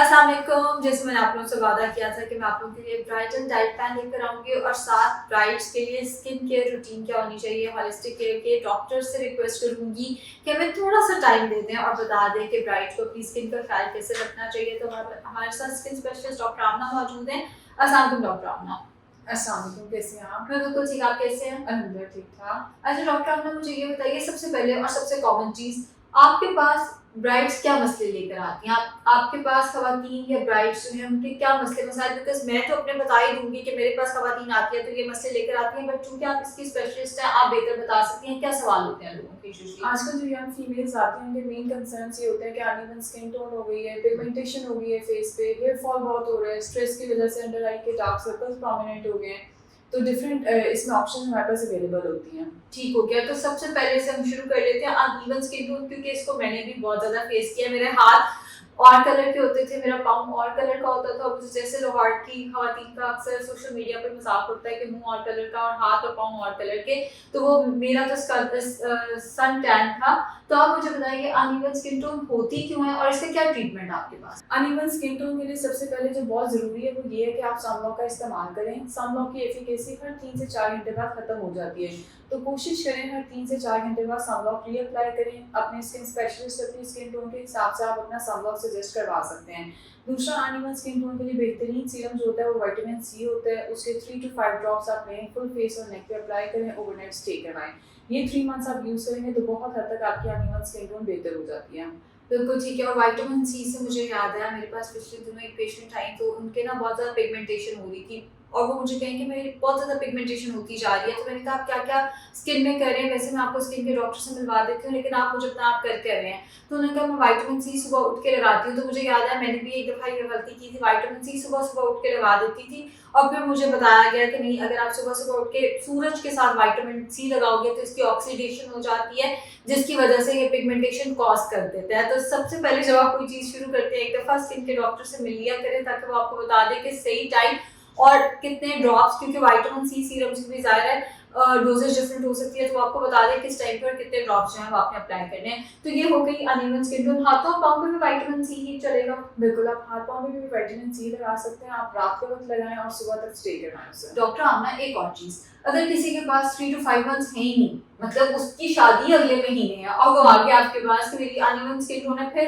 अस्सलाम वालेकुम। जैसे मैंने आप लोगों से वादा किया था कि मैं आप लोगों के लिए ब्राइटन डाइट प्लान लेकर आऊँगी और साथ ब्राइड्स के लिए स्किन केयर रूटीन क्या होनी चाहिए, होलिस्टिक केयर के डॉक्टर से रिक्वेस्ट करूँगी कि हमें थोड़ा-सा टाइम दे दें और बता दें कि ब्राइड को अपनी स्किन का ख्याल कैसे रखना चाहिए। तो हमारे साथ स्किन स्पेशलिस्ट डॉक्टर आमना मौजूद हैं। अस्सलाम वालेकुम डॉक्टर आमना। अस्सलाम वालेकुम, कैसे हैं आप? मैं बिल्कुल ठीक, आप कैसे हैं? अल्हम्दुलिल्लाह ठीक-ठाक। अच्छा डॉक्टर आमना, मुझे ये बताइए सबसे पहले और सबसे कॉमन चीज़, आपके पास ब्राइड्स क्या मसले लेकर आती हैं? आपके पास ख़वातीन या ब्राइड्स जो हैं उनके क्या मसले मसाइल, बिकॉज़ मैं तो अपने बता ही दूँगी कि मेरे पास ख़वातीन आती हैं तो ये मसले लेकर आती हैं, बट चूँकि आप इसकी स्पेशलिस्ट हैं, आप बेहतर बता सकती हैं क्या सवाल होते हैं लोगों के यूजुअली? आजकल जो यंग फीमेल्स आती हैं, उनके मेन कंसर्न्स ये होते हैं कि अनइवन स्किन टोन हो गई है, पिगमेंटेशन हो गई है फेस पे, हेयर फॉल बहुत हो रहा है, स्ट्रेस की वजह से अंडर आई के डार्क सर्कल्स प्रोमिनेंट हो गए हैं। तो डिफरेंट इसमें ऑप्शन हमारे पास अवेलेबल होती हैं। ठीक हो गया, तो सबसे पहले से हम शुरू कर लेते हैं अनइवन स्किन टोन, क्योंकि इसको मैंने भी बहुत ज़्यादा फेस किया है। मेरे हाथ और कलर के होते थे, मेरा पाँव और कलर का होता था। और जैसे लाहौर की ख़वातीन का अक्सर सोशल मीडिया पर मज़ाक उड़ता है कि मुँह और कलर का और हाथ और पाँव और कलर के, तो वो मेरा तो सन टैन था। तो आप मुझे बताइए अनइवन स्किन टोन होती क्यों है और इसका क्या ट्रीटमेंट है आपके पास? अनइवन स्किन टोन के लिए सबसे पहले जो बहुत ज़रूरी है वो ये है कि आप सनब्लॉक का इस्तेमाल करें। सनब्लॉक की एफिकेसी हर 3 से 4 घंटे बाद ख़त्म हो जाती है, तो कोशिश करें हर 3 से 4 घंटे बाद सनब्लॉक रीअप्लाई करें। अपने स्किन स्पेशलिस्ट अपनी स्किन टोन के हिसाब से आप अपना सनब्लॉक सजेस्ट करवा सकते हैं। दूसरा, अनइवन स्किन टोन के लिए बेहतरीन सीरम जो होता है वो विटामिन सी होता है। उसके 3 to 5 ड्रॉप्स आप लें, फुल फेस और नेक पे अप्लाई करें, ओवरनाइट स्टे करवाएं। ये 3 मंथ्स आप यूज़ करेंगे तो बहुत हद तक आपकी अनइवन स्किन टोन बेहतर हो जाती है। बिल्कुल ठीक है। और विटामिन सी से मुझे याद आया, मेरे पास पिछले दिनों एक पेशेंट आई तो उनके ना बहुत ज़्यादा पिगमेंटेशन हो रही थी और वो मुझे कहें कि मेरी बहुत ज़्यादा पिगमेंटेशन होती जा रही है। तो मैंने कहा आप क्या-क्या स्किन में कर रहे हैं? वैसे मैं आपको स्किन के डॉक्टर से मिलवा देती हूँ, लेकिन आप मुझे बताएं आप कर क्या रहे हैं? तो उन्होंने कहा मैं विटामिन सी सुबह उठ के लगाती हूँ। तो मुझे याद आया मैंने भी एक दफ़ा ये गलती की थी, विटामिन सी सुबह-सुबह उठ के लगा देती थी और फिर मुझे बताया गया कि नहीं, अगर आप सुबह-सुबह उठ के सूरज के साथ विटामिन सी लगाओगे तो इसकी ऑक्सीडेशन हो जाती है, जिसकी वजह से ये पिगमेंटेशन कॉज कर देता है। तो सबसे पहले जब आप कोई चीज़ शुरू करते हैं, एक दफ़ा स्किन के डॉक्टर से मिल लिया करें ताकि वो आपको बता दें कि सही टाइम और कितने ड्रॉप्स, क्योंकि विटामिन सी सीरम्स की भी ज़ाहिर है डोजेज डिफरेंट हो सकती है, तो वो आपको बता दें किस टाइम पे और कितने ड्रॉप्स जो हैं वो आपने अप्लाई करने हैं। तो ये हो गई अनइवन स्किन टोन। हाथों और पाँव पे भी विटामिन सी ही चलेगा? बिल्कुल, आप हाथ पाँव में भी विटामिन सी लगा सकते हैं। आप रात के वक्त लगाएं और सुबह तक स्टे करवाएं उसे। डॉक्टर आमना, एक और चीज़, अगर किसी के पास 3 to 5 मंथ्स है ही नहीं, मतलब उसकी शादी अगले महीने है और वो आ गया आपके पास कि मेरी अनइवन स्किन टोन है,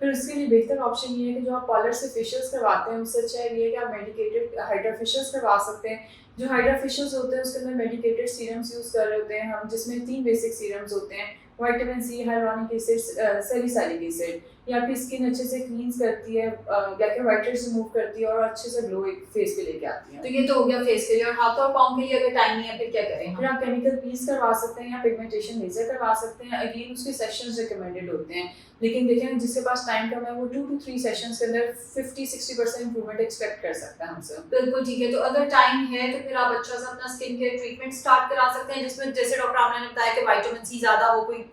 फिर उसके लिए बेहतर ऑप्शन ये है कि जो आप पार्लर से फेशियल्स करवाते हैं उससे अच्छा ये है कि आप मेडिकेटेड हाइड्रा फेशियल्स करवा सकते हैं। जो हाइड्रा फेशियल्स होते हैं उसके अंदर मेडिकेटेड सीरम्स यूज़ कर रहे होते हैं हम, जिसमें 3 बेसिक सीरम्स होते हैं, vitamin C, hyaluronic acid, salicylic acid. ये आपकी स्किन अच्छे से क्लींस करती है, black and white heads remove करती है और अच्छे से ग्लो एक फेस पे लेके आती है। तो ये तो हो गया फेस के लिए। और हाथ और पाँव के लिए अगर टाइम नहीं है फिर क्या करें? फिर आप केमिकल पीस करवा सकते हैं या पिगमेंटेशन लेजर करवा सकते हैं। अगेन उसके सेशंस रिकमेंडेड होते हैं, लेकिन देखें जिसके पास टाइम कम है वो 2 to 3 सेशंस के अंदर 50-60% इंप्रूवमेंट एक्सपेक्ट कर सकता है हमसे। बिल्कुल ठीक है। तो अगर टाइम है तो फिर आप अच्छा सा अपना स्किन केयर ट्रीटमेंट स्टार्ट करा सकते हैं, जिसमें जैसे डॉक्टर आमना ने बताया कि विटामिन सी ज़्यादा हो, कोई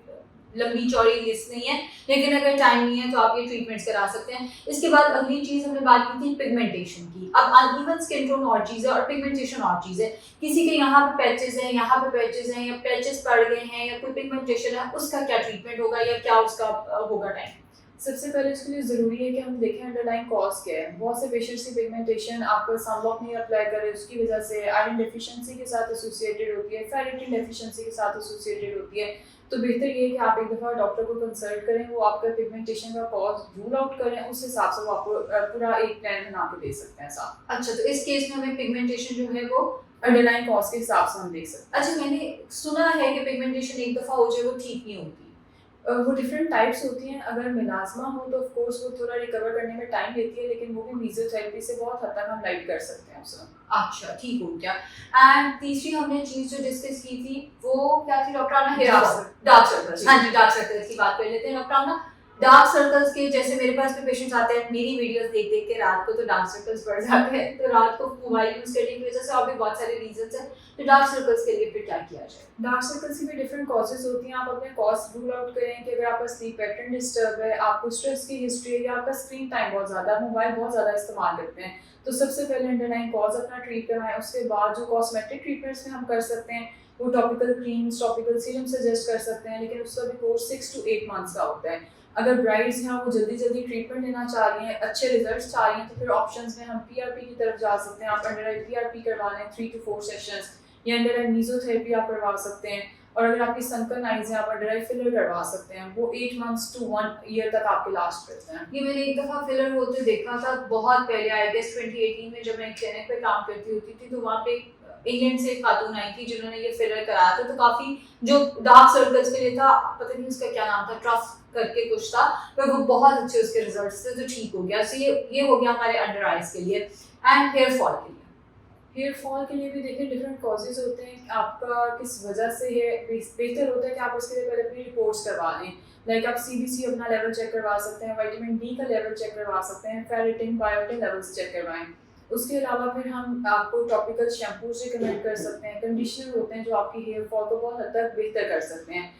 लंबी चौड़ी लिस्ट नहीं है, लेकिन अगर टाइम नहीं है तो आप ये ट्रीटमेंट्स करा सकते हैं। इसके बाद अगली चीज़ हमने बात की थी पिगमेंटेशन की। अब अनइवन स्किन टोन और चीज़ है और पिगमेंटेशन और चीज़ है। किसी के यहाँ पे पैचेस हैं, यहाँ पे पैचेस हैं या पैचेस पड़ गए हैं या कोई पिगमेंटेशन है, उसका क्या ट्रीटमेंट होगा या क्या उसका होगा टाइम? सबसे पहले उसके लिए ज़रूरी है कि हम देखें अंडरलाइन कॉज क्या है। बहुत से पेशेंट्स की पिगमेंटेशन आपको सनब्लॉक नहीं अप्लाई करे उसकी वजह से आयरन डेफिशिएंसी के साथ एसोसिएटेड होती है, फेरिटिन डेफिशिएंसी के साथ एसोसिएटेड होती है। तो बेहतर ये है कि आप एक दफ़ा डॉक्टर को कंसल्ट करें, वो आपका पिगमेंटेशन का कॉज रूल आउट करें, उस हिसाब से वो आपको पूरा एक प्लान बना के दे सकते हैं साथ। अच्छा, तो इस केस में हमें पिगमेंटेशन जो है वो अंडरलाइन कॉज के हिसाब से हम देख सकते हैं। अच्छा, मैंने सुना है कि पिगमेंटेशन एक दफ़ा हो जाए वो ठीक नहीं होती। वो डिफरेंट टाइप्स होती हैं। अगर मिलाज़मा हो तो ऑफ कोर्स वो थोड़ा रिकवर करने में टाइम लेती है, लेकिन वो भी मेसोथेरेपी से बहुत हद तक हम लाइट कर सकते हैं उसे। अच्छा, ठीक हो गया। एंड तीसरी हमने चीज़ जो डिस्कस की थी वो क्या थी doctor Amna? Hair fall, dark circles. हाँ जी, डार्क सर्कल्स की बात कर लेते हैं डॉक्टर आमना। डार्क सर्कल्स के जैसे मेरे पास भी पेशेंट्स आते हैं मेरी वीडियोस देख-देख के, रात को तो डार्क सर्कल्स बढ़ जाते हैं, तो रात को मोबाइल यूज़ करने की वजह से और भी बहुत सारे रीज़न्स हैं। तो डार्क सर्कल्स के लिए फिर क्या किया जाए? डार्क सर्कल्स की भी डिफरेंट कॉजेज़ होती हैं। आप अपने कॉज रूल आउट करें कि अगर आपका स्लीप पैटर्न डिस्टर्ब है, आपको स्ट्रेस की हिस्ट्री है या आपका स्क्रीन टाइम बहुत ज़्यादा, आप मोबाइल बहुत ज़्यादा इस्तेमाल करते हैं, तो सबसे पहले अंडरलाइन कॉज अपना ट्रीट करवाएं। उसके बाद जो कॉस्मेटिक ट्रीटमेंट्स में हम कर सकते हैं वो topical creams, topical serum suggest कर सकते हैं, लेकिन उसका भी कोर्स 6 to 8 मंथ्स का होता है। अगर ब्राइड्स हैं वो जल्दी जल्दी ट्रीटमेंट लेना चाह रही हैं, अच्छे रिजल्ट्स चाह रही हैं, तो फिर ऑप्शंस में हम पीआरपी की तरफ जा सकते हैं। आप अंडर आई पीआरपी करवा लें 3 to 4 सेशंस, या अंडर आई मीजोथेरेपी आप करवा सकते हैं। और अगर आपकी सनकन आइज है, आप अंडर आई फिलर करवा सकते हैं, वो 8 months to 1 year तक आपके लास्ट करते हैं। ये मैंने एक दफ़ा फिलर होते देखा था बहुत पहले, आई गेस 2018 में, जब मैं एक क्लिनिक पे काम करती होती थी, तो वहाँ पे इंग्लैंड से एक खातून आई थी जिन्होंने ये फिलर कराया था। तो काफ़ी जो डार्क सर्कल्स के लिए था, पता नहीं उसका क्या नाम था, ट्रफ करके कुछ था, पर वो बहुत अच्छे उसके रिजल्ट्स थे, तो ठीक हो गया। सो ये हो गया हमारे अंडर आइज के लिए। एंड हेयर फॉल के लिए, हेयर फॉल के लिए भी देखिए डिफरेंट कॉजेज होते हैं, आपका किस वजह से है। बेहतर होता है कि आप उसके लिए पहले अपनी रिपोर्ट्स करवा लें। लाइक आप सीबीसी अपना लेवल चेक करवा सकते हैं, विटामिन डी का लेवल चेक करवा सकते हैं, फेरिटिन बायोटिन लेवल्स चेक करवाएं। उसके अलावा फिर हम आपको टॉपिकल शैम्पूज रिकमेंड कर सकते हैं, कंडीशनर होते हैं जो आपकी हेयर फॉल को बहुत हद तक बेहतर कर सकते हैं।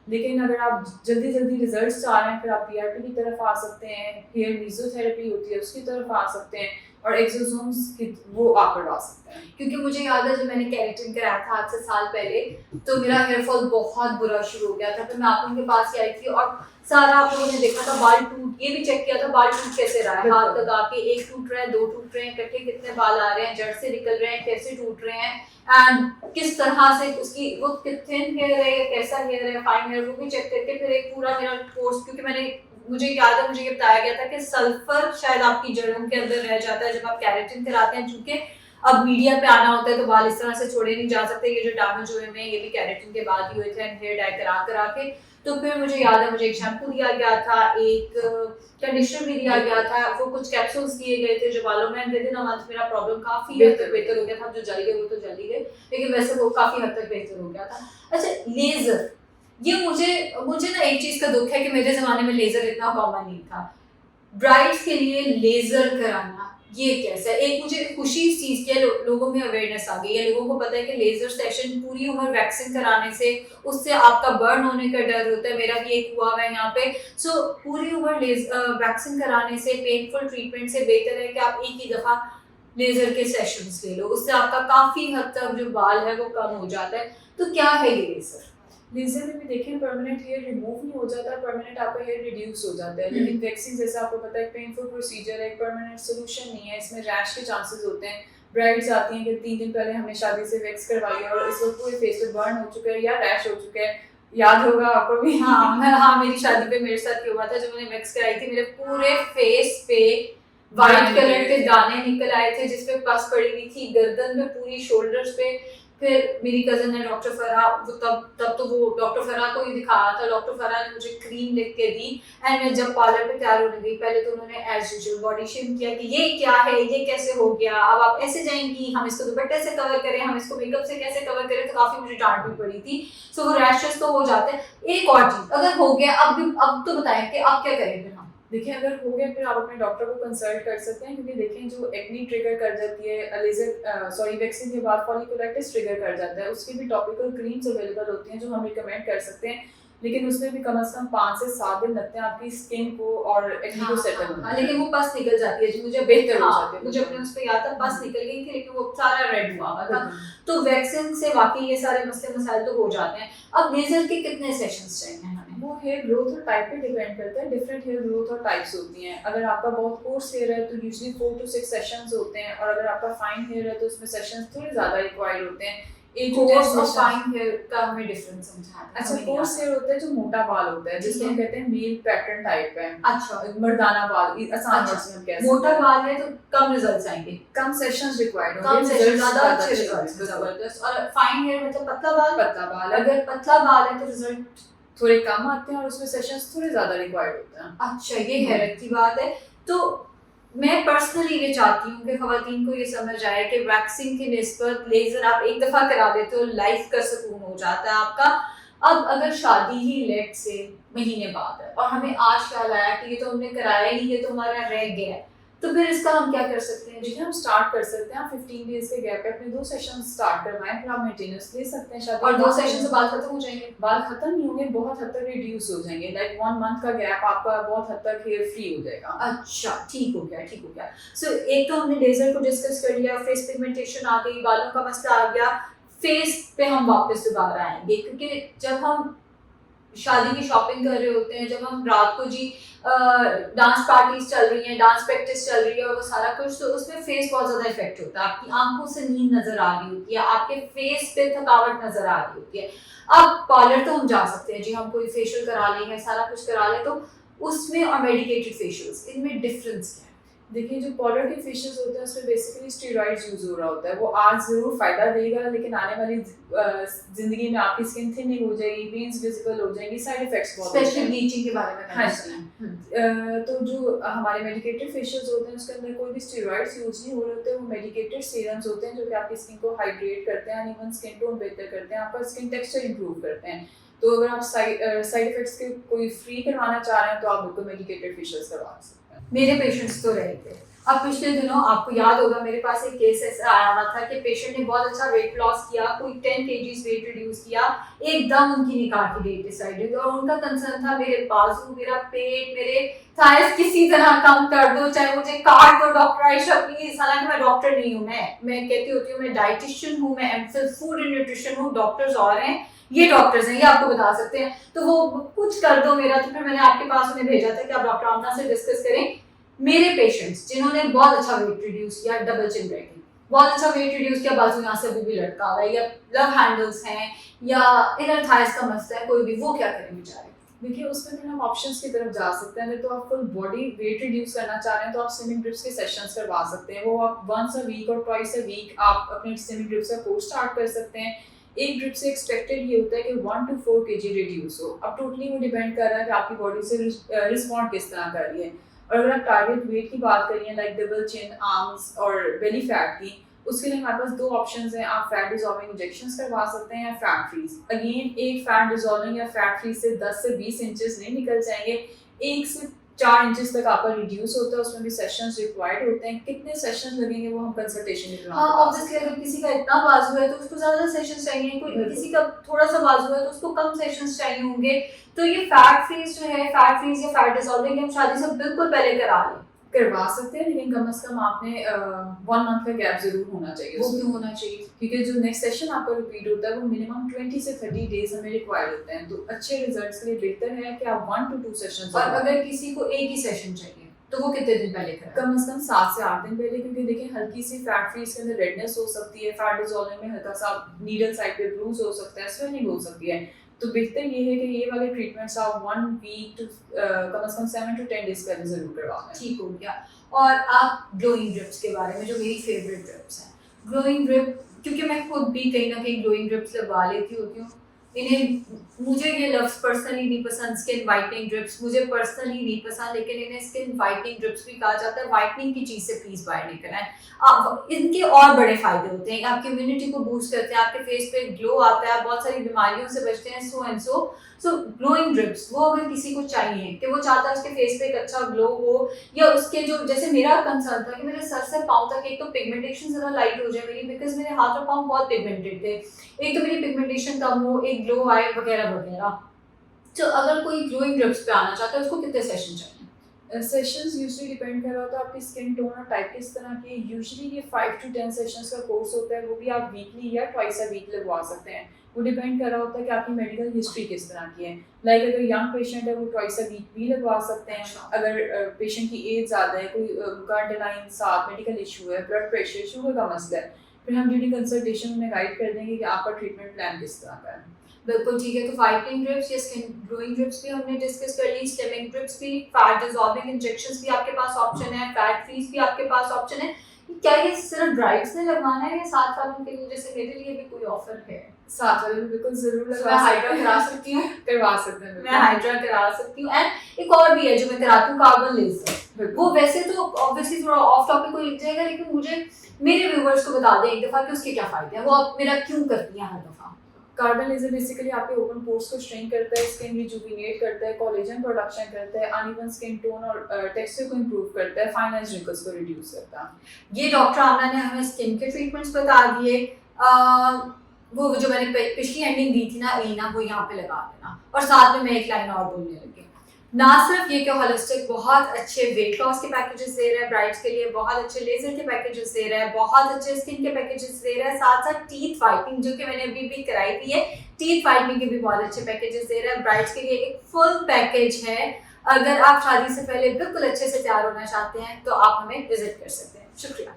लेकिन अगर आप जल्दी जल्दी रिजल्ट्स चाह रहे हैं, फिर आप पीआरपी की तरफ आ सकते हैं, हेयर मीजोथेरेपी होती है उसकी तरफ आ सकते हैं, और एक्सोसोम्स की वो आप करवा सकते हैं। क्योंकि मुझे याद है जब मैंने केराटिन कराया था आज से साल पहले, तो मेरा हेयर फॉल बहुत बुरा शुरू हो गया था। फिर मैं आप लोगों के पास ही आई थी और सारा आप लोगों ने देखा था, बाल टूट, ये भी चेक किया था बाल टूट कैसे रहा है, हाथ लगा के एक टूट रहा है, 2 टूट रहे हैं, इकट्ठे कितने बाल आ रहे हैं, जड़ से निकल रहे हैं, कैसे टूट रहे हैं, एंड किस तरह से उसकी वो थिन हेयर है या कैसा हेयर है, फाइन हेयर, वो भी चेक करके फिर एक पूरा मेरा कोर्स, क्योंकि मुझे याद है मुझे ये बताया गया था कि सल्फर शायद आपकी जड़ों के अंदर रह जाता है जब आप केराटिन कराते हैं। चूंकि अब मीडिया पे आना होता है तो बाल इस तरह से छोड़े नहीं जा सकते, ये जो डैमेज हुए हैं ये भी केराटिन के बाद ही हुए थे, हेयर डाई करा के। तो फिर मुझे याद है मुझे एक शैम्पू दिया गया था, एक कंडीशनर भी दिया गया था, वो कुछ कैप्सूल्स दिए गए थे जो बालों में, विद इन अ मंथ मेरा प्रॉब्लम काफी हद तक बेहतर हो गया था। जो जल गए वो तो जल ही गए, लेकिन वैसे वो काफी हद तक बेहतर हो गया था। अच्छा, लेजर, ये मुझे ना एक चीज का दुख है कि मेरे जमाने में लेजर इतना कॉमन नहीं था। ब्राइड्स के लिए लेजर कराना ये कैसा है? एक मुझे खुशी इस चीज की है, लोगों में अवेयरनेस आ गई है, लोगों को पता है कि लेजर सेशन पूरी उम्र वैक्सिंग कराने से उससे आपका बर्न होने का डर होता है। मेरा भी एक हुआ है यहाँ पे। सो पूरी उम्र वैक्सिंग कराने से, पेनफुल ट्रीटमेंट से बेहतर है कि आप एक ही दफा लेजर के सेशंस ले लो, उससे आपका काफी हद तक जो बाल है वो कम हो जाता है। तो क्या है ये लेजर? लेजर में भी देखिए परमानेंट हेयर रिमूव नहीं हो जाता, परमानेंट आपका हेयर रिड्यूस हो जाता है। लेकिन वैक्सिंग जैसा आपको पता है पेनफुल प्रोसीजर है, एक परमानेंट सोल्यूशन नहीं है, इसमें रैश के चांसेस होते हैं। ब्राइड्स आती हैं कि 3 दिन पहले हमने शादी से वैक्स करवाई है और इस वक्त पूरे फेस पे बर्न हो चुका है या रैश हो चुका है, याद होगा आपको भी। हाँ, मेरी शादी पे मेरे साथ क्या हुआ था, जब मैंने वैक्स कराई थी मेरे पूरे फेस पे व्हाइट कलर के दाने निकल आए थे, जिसपे पस पड़ी हुई थी, गर्दन में पूरी, शोल्डर्स पे। फिर मेरी कजन है डॉक्टर फरा, तब तो वो डॉक्टर फरा को ही दिखाया था, डॉक्टर फरा ने मुझे क्रीम लिख के दी। एंड मैं जब पार्लर पे तैयार होने गई, पहले तो उन्होंने एज यूजुअल बॉडी शेम किया कि ये क्या है, ये कैसे हो गया, अब आप ऐसे जाएंगी, हम इसको दुपट्टे से कवर करें, हम इसको मेकअप से कैसे कवर करें, तो काफी मुझे डांट भी पड़ी थी। सो वो रैशेस तो हो जाते हैं। एक और चीज, अगर हो गया अब तो बताएं कि अब क्या करें फिर हम? देखिए अगर हो गया फिर आप अपने डॉक्टर को कंसल्ट कर सकते हैं, क्योंकि देखें जो एक्नी ट्रिगर कर जाती है लेजर वैक्सीन के बाद फॉलिकुलाइटिस ट्रिगर कर जाता है, उसकी भी टॉपिकल क्रीम्स अवेलेबल होती हैं जो हम रिकमेंड कर सकते हैं। लेकिन उसमें भी कम से कम 5 से 7 दिन लगते हैं आपकी स्किन को और एक्नी को सेटल होने। लेकिन वो पस निकल जाती है, मुझे बेहतर हो जाती है। मुझे अपने उस पे याद था, पस निकल गई थी लेकिन वो सारा रेड हुआ था। तो वैक्सीन से वाकई ये सारे मसले मसाइल तो हो जाते हैं। अब लेजर के कितने सेशंस चाहिए हमें? वो हेयर ग्रोथ और टाइप पे डिपेंड करता है, डिफरेंट हेयर ग्रोथ और टाइप्स होती हैं। अगर आपका बहुत कोर्स हेयर है तो यूजुअली 4 to 6 सेशंस होते हैं, और अगर आपका फाइन हेयर है तो उसमें सेशंस थोड़े ज़्यादा रिक्वायर्ड होते हैं। कोर्स और फाइन हेयर का हमें डिफरेंस समझा। अच्छा, कोर्स हेयर होता है जो मोटा बाल होता है, जिसको हम कहते हैं मेल पैटर्न टाइप है। अच्छा, मर्दाना बाल, आसान वर्ड्स में हम कह सकते हैं। मोटा बाल है तो कम रिजल्ट्स आएंगे, कम सेशंस रिक्वायर्ड होंगे, कम सेशन ज्यादा अच्छे रिजल्ट्स, जबरदस्त। और फाइन हेयर मतलब पतला बाल, अगर पतला बाल है तो रिजल्ट थोड़े कम आते हैं और उसमें सेशंस थोड़े ज्यादा रिक्वायर्ड होते हैं। अच्छा, ये हैरत की बात है। तो मैं पर्सनली ये चाहती हूँ कि खवातीन को ये समझ आए कि वैक्सिंग की निस्बत लेजर आप एक दफा करा देते हो, लाइफ का सुकून हो जाता है आपका। अब अगर शादी ही लेट से महीने बाद है और हमें आज ख्याल आया कि ये तो हमने कराया ही, ये तो हमारा रह गया है, तो फिर इसका हम क्या कर सकते हैं? जिसे हम स्टार्ट कर सकते हैं 15 डेज के गैप पे अपने 2 सेशन स्टार्ट करवाएं, फिर आप मेंटेनेंस ले सकते हैं। शादी और 2 सेशन से बाल खत्म हो जाएंगे? बाल खत्म नहीं होंगे, बहुत हद तक रिड्यूस हो जाएंगे। लाइक 1 मंथ का गैप आपका बहुत हद तक हेयर फ्री हो जाएगा। अच्छा, ठीक हो गया। सो एक तो हमने लेजर को डिस्कस कर लिया, फेस पिगमेंटेशन आ गई, बालों का मसला आ गया। फेस पे हम वापस दोबारा आएंगे, क्योंकि जब हम शादी की शॉपिंग कर रहे होते हैं, जब हम रात को जी डांस पार्टीज चल रही हैं, डांस प्रैक्टिस चल रही है और वो सारा कुछ, तो उसमें फेस बहुत ज़्यादा इफेक्ट होता है। आपकी आंखों से नींद नज़र आ रही होती है, आपके फेस पे थकावट नज़र आ रही होती है। अब पार्लर तो हम जा सकते हैं जी, हम कोई फेशियल करा लेंगे, सारा कुछ करा लें, तो उसमें और मेडिकेटेड फेशियल्स, इनमें डिफरेंस क्या है? देखिए, जो पाउडर के फेशियल्स होते हैं उसमें बेसिकली स्टेरॉइड्स यूज़ हो रहा होता है। वो आज ज़रूर फ़ायदा देगा, लेकिन आने वाली ज़िंदगी में आपकी स्किन थिनिंग हो जाएगी, वेन्स विजिबल हो जाएंगी, साइड इफ़ेक्ट्स बहुत होते स्पेशली हैं। ब्लीचिंग के बारे में हाँ मैंने जी। सुना है। तो जो हमारे मेडिकेटेड फेशियल्स होते हैं उसके अंदर कोई भी स्टेरॉइड्स यूज़ नहीं हो रहे होते। वो मेडिकेटेड सीरम्स होते हैं जो कि आपकी स्किन को हाइड्रेट करते हैं, इवन स्किन टोन बेहतर करते हैं, आपका स्किन टेक्सचर इंप्रूव करते हैं। तो अगर आप साइड इफ़ेक्ट्स के कोई फ्री करवाना चाह रहे हैं तो आप बिल्कुल मेडिकेटेड फेशियल्स करवा सकते हैं। मेरे पेशेंट्स तो रहे थे। अब पिछले दिनों आपको याद होगा, मेरे पास एक केस ऐसा आया हुआ था कि पेशेंट ने बहुत अच्छा वेट लॉस किया, कोई 10 केजीज वेट रिड्यूस किया, एकदम उनकी निकाह की डेट डिसाइड हुई और उनका कंसर्न था मेरे बाजू, मेरा पेट, मेरे थाइस किसी तरह कम कर दो, चाहे मुझे काट दो डॉक्टर आयशा प्लीज। हालांकि मैं डॉक्टर नहीं हूँ, मैं कहती होती हूँ मैं डाइटिशियन हूँ, मैं एमफिल फूड एंड न्यूट्रिशन हूँ, डॉक्टर्स और हैं, ये डॉक्टर्स हैं, ये आपको बता सकते हैं। तो वो कुछ कर दो मेरा, तो फिर मैंने आपके पास उन्हें भेजा था कि आप डॉक्टर आमना से डिस्कस करें। मेरे पेशेंट्स जिन्होंने बहुत अच्छा वेट रिड्यूस किया, डबल चिन ब्रेकिंग, बहुत अच्छा वेट रिड्यूस किया, बाजू यहाँ से अभी भी लटका हुआ है, या लव हैंडल्स हैं, या इनर थाइस का मसला है, कोई भी, वो क्या करें बेचारे? देखिए, उसमें फिर हम ऑप्शंस की तरफ जा सकते हैं। अगर तो आप फुल बॉडी वेट रिड्यूस करना चाह रहे हैं तो आप स्विमिंग ग्रिप्स के सेशंस करवा सकते हैं। वो आप वंस अ वीक और ट्वाइस अ वीक आप अपने स्विमिंग ग्रिप्स का कोर्स स्टार्ट कर सकते हैं। एक ग्रिप से एक्सपेक्टेड ये होता है कि 1 to 4 kg रिड्यूस हो। अब टोटली वो डिपेंड कर रहा है कि आपकी बॉडी से रिस्पॉन्ड किस तरह कर रही है। और अगर आप टारगेट वेट की बात करिए लाइक डबल चिन, आर्म्स और बेली फैट की, उसके लिए हमारे पास 2 ऑप्शंस हैं। आप फैट डिसॉल्विंग इंजेक्शंस करवा सकते हैं या फैट फ्रीज। अगेन, एक फैट डिसॉल्विंग या फैट फ्रीज से 10 से 20 इंचेस नहीं निकल जाएंगे, 1 से 4 इंचेस तक आपका रिड्यूस होता है। उसमें भी सेशंस रिक्वायर्ड होते हैं। कितने सेशंस लगेंगे वो हम कंसल्टेशन के हाँ, दौरान ऑब्वियसली अगर किसी का इतना बाजू है तो उसको ज्यादा सेशंस चाहिए, कोई किसी का थोड़ा सा बाजू है तो उसको कम सेशंस चाहिए होंगे। तो ये फैट फ्रीज जो है, फैट फ्रीज या फैट डिसॉल्विंग, हम शादी से बिल्कुल पहले करा लें? करवा सकते हैं, लेकिन कम से कम आपने 1 मंथ का गैप जरूर होना चाहिए वो उसमें। क्यों होना चाहिए? क्योंकि जो नेक्स्ट सेशन आपका रिपीट होता है वो मिनिमम 20 से 30 डेज हमें रिक्वायर्ड होते हैं। तो अच्छे रिजल्ट्स के लिए बेहतर है कि आप 1 to 2 सेशंस और अगर किसी को एक ही सेशन चाहिए तो वो कितने दिन पहले कराए? कम से कम 7 से 8 दिन पहले, क्योंकि देखिए हल्की सी फैट फ्रीज के अंदर रेडनेस हो सकती है, फैट डिसॉल्विंग में हल्का सा नीडल साइड पे ब्रूज हो सकता है, स्वेलिंग हो सकती है। तो बेहतर ये है कि ये वाले ट्रीटमेंट्स आप 1 वीक टू कम से कम 7 to 10 डेज पहले जरूर करवा लें। ठीक हो गया। और आप ग्लोइंग ड्रिप्स के बारे में, जो मेरी फेवरेट ड्रिप्स हैं, ग्लोइंग ड्रिप, क्योंकि मैं खुद भी कहीं ना कहीं ग्लोइंग ड्रिप्स लगवा लेती होती हूँ। इन्हें, मुझे ये लफ्ज़ पर्सनली नहीं पसंद, स्किन वाइटनिंग ड्रिप्स मुझे पर्सनली नहीं पसंद, लेकिन इन्हें स्किन वाइटनिंग ड्रिप्स भी कहा जाता है। वाइटनिंग की चीज़ से प्लीज़ बाहर नहीं कराएं। आप, इनके और बड़े फ़ायदे होते हैं, आपकी इम्यूनिटी को बूस्ट करते हैं, आपके फेस पे ग्लो आता है, बहुत सारी बीमारियों से बचते हैं, so and so glowing drips, वो अगर किसी को चाहिए कि वो चाहता है उसके फेस पे एक अच्छा ग्लो हो, या उसके जो, जैसे मेरा कंसर्न था कि मेरे सर से पाँव तक एक तो पिगमेंटेशन ज़रा लाइट हो जाए मेरी, बिकॉज मेरे हाथ और पाँव बहुत पिगमेंटेड थे, एक तो मेरी पिगमेंटेशन कम हो, एक ग्लो आए, वगैरह वगैरह। तो अगर कोई ग्लोइंग ड्रिप्स पे आना चाहता है उसको कितने सेशन चाहिए? सेशंस यूजुअली डिपेंड कर रहा होता है आपकी स्किन टोन और टाइप किस तरह की। यूजुअली ये 5 to 10 सेशंस का कोर्स होता है, वो भी आप वीकली या ट्वाइस अ वीक लगवा सकते हैं। वो डिपेंड कर रहा होता है कि आपकी मेडिकल हिस्ट्री किस तरह की है। लाइक अगर यंग पेशेंट है वो ट्वाइस अ वीक भी लगवा सकते हैं। अगर पेशेंट की एज ज़्यादा है, कोई उनका अंडरलाइन साथ मेडिकल इशू है, ब्लड प्रेशर, शुगर का मसला है, फिर हम ड्यूरिंग कंसल्टेशन में गाइड कर देंगे कि आपका ट्रीटमेंट प्लान किस तरह का है। बिल्कुल ठीक है। तो वाइटनिंग ड्रिप्स या स्किन ग्लोइंग ड्रिप्स भी हमने डिस्कस कर ली, स्लिमिंग ड्रिप्स भी, फैट डिसॉल्विंग इंजेक्शंस भी आपके पास ऑप्शन है, फैट फ्रीज भी आपके पास ऑप्शन है। क्या ये सिर्फ ब्राइड्स ने लगवाना है या साथ वालों के लिए, जैसे मेरे लिए भी कोई ऑफर है? साथ वाले भी बिल्कुल जरूर मैं लगवा हाइड्रा सकते करा हैं। सकती हूँ, करवा सकते हैं मैं बिल्कुल। हाइड्रा करा सकती हूँ। एंड एक और भी है जो मैं कराती हूँ, कार्बन लेजर। बिल्कुल। वो वैसे तो ऑब्वियसली थोड़ा ऑफ टॉपिक हो जाएगा, लेकिन मुझे मेरे व्यूअर्स को बता दें एक दफ़ा कि उसके क्या फ़ायदे हैं, वो आप मेरा क्यों करती हैं हर दफ़ा? कार्बन लेजर बेसिकली आपके ओपन पोर्स को श्रिंक करता है, स्किन रिजुविनेट करता है, कोलेजन प्रोडक्शन करता है, अनइवन स्किन टोन और टेक्सचर को इंप्रूव करता है, फाइन लाइंस रिंकल्स को रिड्यूस करता है। ये डॉक्टर आमना ने हमें स्किन के ट्रीटमेंट्स बता दिए। वो जो मैंने पिछली एंडिंग दी थी ना, एना, वो यहाँ पे लगा देना, और साथ में मैं एक लाइन और बोलने लगी। ना सिर्फ ये कि होलिस्टिक बहुत अच्छे वेट लॉस के पैकेजेस दे रहा है ब्राइड्स के लिए, बहुत अच्छे लेजर के पैकेजेस दे रहा है, बहुत अच्छे स्किन के पैकेजेस दे रहा है, साथ साथ टीथ वाइटनिंग जो कि मैंने अभी भी कराई थी है, टीथ वाइटनिंग के भी बहुत अच्छे पैकेजेस दे रहा है। ब्राइड्स के लिए एक फुल पैकेज है। अगर आप शादी से पहले बिल्कुल अच्छे से तैयार होना चाहते हैं तो आप हमें विजिट कर सकते हैं। शुक्रिया।